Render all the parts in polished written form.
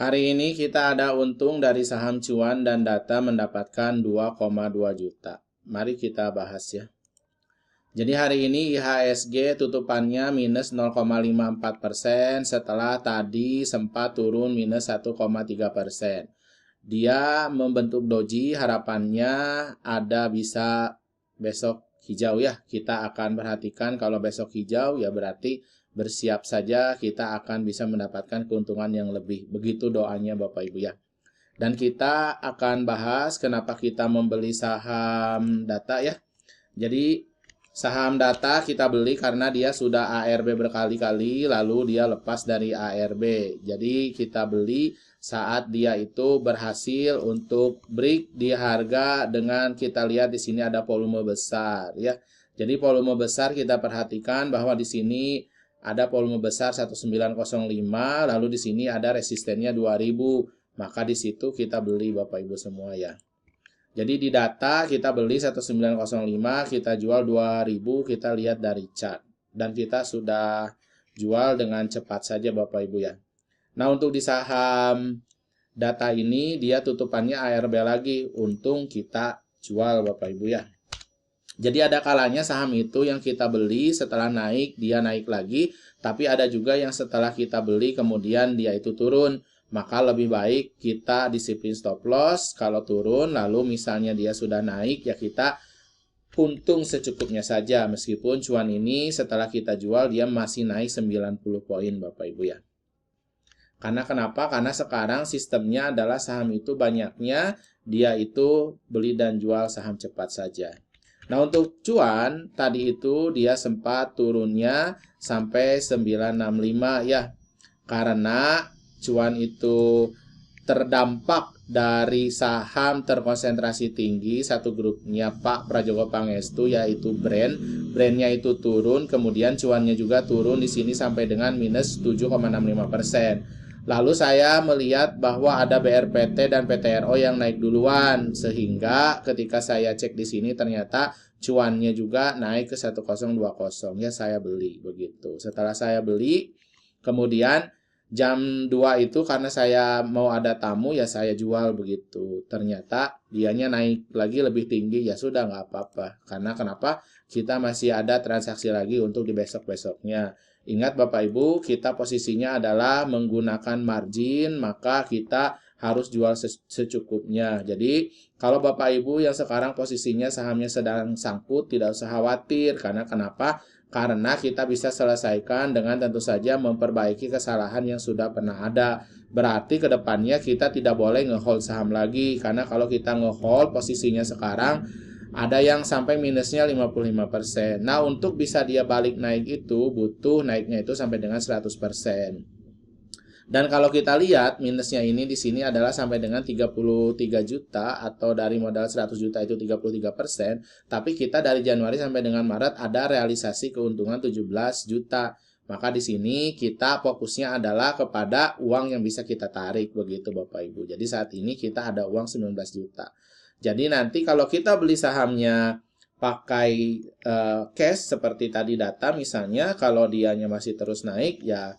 Hari ini kita ada untung dari saham cuan dan data mendapatkan 2,2 juta. Mari kita bahas ya. Jadi hari ini IHSG tutupannya minus 0,54% setelah tadi sempat turun minus 1,3%. Dia membentuk doji, harapannya ada bisa besok hijau ya. Kita akan perhatikan kalau besok hijau ya berarti bersiap saja kita akan bisa mendapatkan keuntungan yang lebih. Begitu doanya Bapak Ibu ya. Dan kita akan bahas kenapa kita membeli saham data ya. Jadi saham data kita beli karena dia sudah ARB berkali-kali, lalu dia lepas dari ARB. Jadi kita beli saat dia itu berhasil untuk break di harga dengan kita lihat di sini ada volume besar ya. Jadi volume besar kita perhatikan bahwa di sini ada volume besar 1905, lalu di sini ada resistennya 2000. Maka di situ kita beli Bapak Ibu semua ya. Jadi di data kita beli 1905, kita jual 2000, kita lihat dari chart. Dan kita sudah jual dengan cepat saja Bapak Ibu ya. Nah untuk di saham data ini dia tutupannya ARB lagi, untung kita jual Bapak Ibu ya. Jadi ada kalanya saham itu yang kita beli setelah naik, dia naik lagi. Tapi ada juga yang setelah kita beli kemudian dia itu turun. Maka lebih baik kita disiplin stop loss. Kalau turun lalu misalnya dia sudah naik ya kita untung secukupnya saja. Meskipun cuan ini setelah kita jual dia masih naik 90 poin Bapak Ibu ya. Karena kenapa? Karena sekarang sistemnya adalah saham itu banyaknya dia itu beli dan jual saham cepat saja. Nah untuk cuan tadi itu dia sempat turunnya sampai 965 ya. Karena cuan itu terdampak dari saham terkonsentrasi tinggi satu grupnya Pak Prajogo Pangestu yaitu brandnya itu turun, kemudian cuannya juga turun di sini sampai dengan minus 7,65%. Lalu saya melihat bahwa ada BRPT dan PTRO yang naik duluan, sehingga ketika saya cek di sini ternyata cuannya juga naik ke 1020 ya saya beli begitu. Setelah saya beli, kemudian jam 2 itu karena saya mau ada tamu ya saya jual begitu. Ternyata dianya naik lagi lebih tinggi ya sudah nggak apa-apa. Karena kenapa? Kita masih ada transaksi lagi untuk di besok-besoknya. Ingat Bapak Ibu, kita posisinya adalah menggunakan margin, maka kita harus jual secukupnya. Jadi kalau Bapak Ibu yang sekarang posisinya sahamnya sedang sangkut, tidak usah khawatir. Karena kenapa? Karena kita bisa selesaikan dengan tentu saja memperbaiki kesalahan yang sudah pernah ada. Berarti ke depannya kita tidak boleh nge-hold saham lagi. Karena kalau kita nge-hold posisinya sekarang ada yang sampai minusnya 55%. Nah untuk bisa dia balik naik itu butuh naiknya itu sampai dengan 100%. Dan kalau kita lihat minusnya ini di sini adalah sampai dengan 33 juta atau dari modal 100 juta itu 33%, tapi kita dari Januari sampai dengan Maret ada realisasi keuntungan 17 juta. Maka di sini kita fokusnya adalah kepada uang yang bisa kita tarik begitu Bapak Ibu. Jadi saat ini kita ada uang 19 juta. Jadi nanti kalau kita beli sahamnya pakai cash seperti tadi data misalnya, kalau dianya masih terus naik ya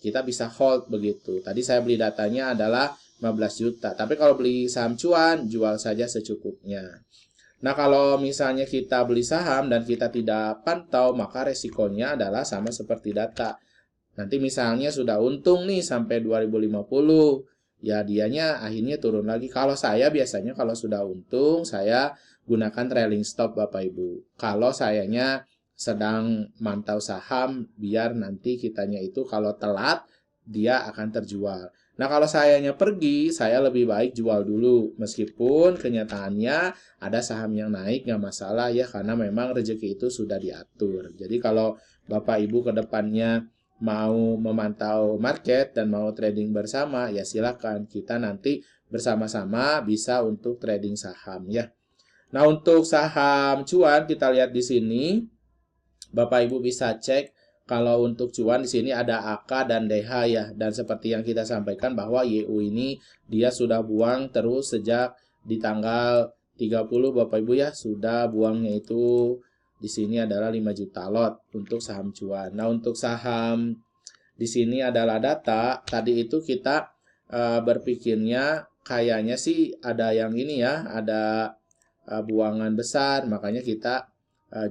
kita bisa hold begitu. Tadi saya beli datanya adalah 15 juta. Tapi kalau beli saham cuan, jual saja secukupnya. Nah kalau misalnya kita beli saham dan kita tidak pantau, maka resikonya adalah sama seperti data. Nanti misalnya sudah untung nih sampai 2050, ya dianya akhirnya turun lagi. Kalau saya biasanya kalau sudah untung, saya gunakan trailing stop Bapak Ibu. Kalau sayanya sedang mantau saham biar nanti kitanya itu kalau telat dia akan terjual. Nah kalau sayanya pergi saya lebih baik jual dulu meskipun kenyataannya ada saham yang naik nggak masalah ya karena memang rezeki itu sudah diatur. Jadi kalau Bapak Ibu ke depannya mau memantau market dan mau trading bersama ya silakan kita nanti bersama-sama bisa untuk trading saham ya. Nah untuk saham cuan kita lihat di sini. Bapak Ibu bisa cek kalau untuk cuan di sini ada AK dan DH ya. Dan seperti yang kita sampaikan bahwa YU ini dia sudah buang terus sejak di tanggal 30 Bapak Ibu ya. Sudah buangnya itu di sini adalah 5 juta lot untuk saham cuan. Nah, untuk saham di sini adalah data. Tadi itu kita berpikirnya kayaknya sih ada yang ini ya, ada buangan besar, makanya kita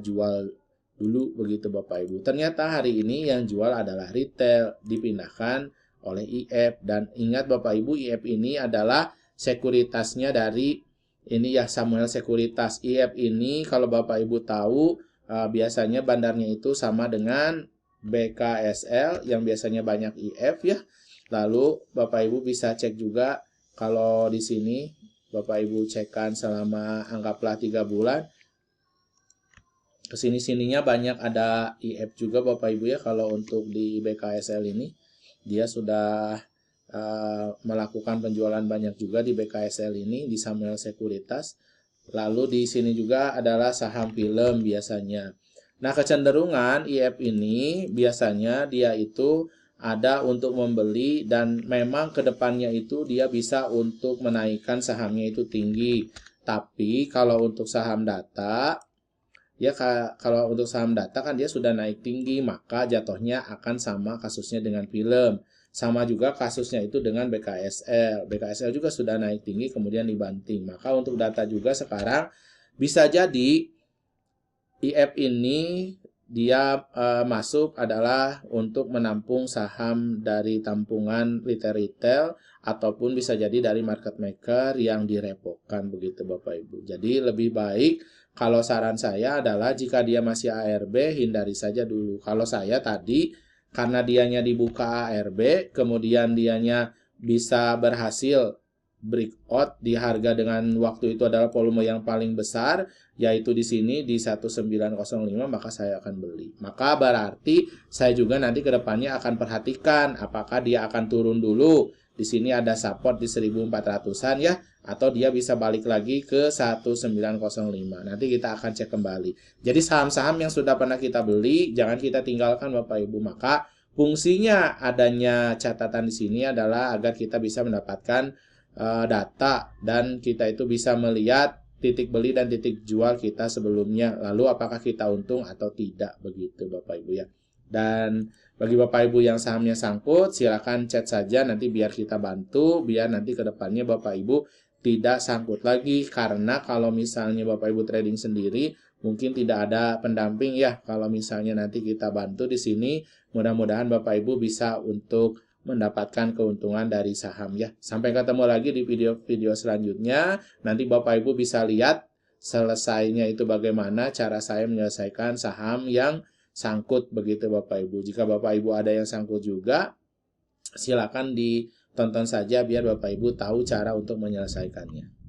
jual dulu begitu Bapak Ibu. Ternyata hari ini yang jual adalah retail, dipindahkan oleh IF. Dan ingat Bapak Ibu, IF ini adalah sekuritasnya dari ini ya, Samuel Sekuritas. IF ini kalau Bapak Ibu tahu biasanya bandarnya itu sama dengan BKSL yang biasanya banyak IF ya. Lalu Bapak Ibu bisa cek juga kalau di sini Bapak Ibu cekkan selama anggaplah 3 bulan. Kesini-sininya banyak ada IF juga Bapak Ibu ya. Kalau untuk di BKSL ini dia sudah melakukan penjualan banyak juga di BKSL ini, di Samuel Sekuritas. Lalu di sini juga adalah saham film biasanya. Nah, kecenderungan IF ini biasanya dia itu ada untuk membeli dan memang kedepannya itu dia bisa untuk menaikkan sahamnya itu tinggi. Tapi kalau untuk saham data, ya kalau untuk saham data kan dia sudah naik tinggi, maka jatuhnya akan sama kasusnya dengan film. Sama juga kasusnya itu dengan BKSL. BKSL juga sudah naik tinggi kemudian dibanting. Maka untuk data juga sekarang bisa jadi IF ini dia masuk adalah untuk menampung saham dari tampungan retail ataupun bisa jadi dari market maker yang direpotkan begitu Bapak Ibu. Jadi lebih baik kalau saran saya adalah jika dia masih ARB hindari saja dulu. Kalau saya tadi karena dianya dibuka ARB, kemudian dianya bisa berhasil breakout di harga dengan waktu itu adalah volume yang paling besar, yaitu di sini di 1905, maka saya akan beli. Maka berarti saya juga nanti ke depannya akan perhatikan apakah dia akan turun dulu. Di sini ada support di 1400-an ya, atau dia bisa balik lagi ke 1905. Nanti kita akan cek kembali. Jadi saham-saham yang sudah pernah kita beli jangan kita tinggalkan Bapak Ibu. Maka fungsinya adanya catatan di sini adalah agar kita bisa mendapatkan data dan kita itu bisa melihat titik beli dan titik jual kita sebelumnya. Lalu apakah kita untung atau tidak begitu Bapak Ibu ya. Dan bagi Bapak Ibu yang sahamnya sangkut, silakan chat saja nanti biar kita bantu, biar nanti ke depannya Bapak Ibu tidak sangkut lagi. Karena kalau misalnya Bapak Ibu trading sendiri, mungkin tidak ada pendamping ya. Kalau misalnya nanti kita bantu di sini, mudah-mudahan Bapak Ibu bisa untuk mendapatkan keuntungan dari saham ya. Sampai ketemu lagi di video-video selanjutnya. Nanti Bapak Ibu bisa lihat selesainya itu bagaimana cara saya menyelesaikan saham yang sangkut begitu Bapak Ibu. Jika Bapak Ibu ada yang sangkut juga, silakan ditonton saja biar Bapak Ibu tahu cara untuk menyelesaikannya.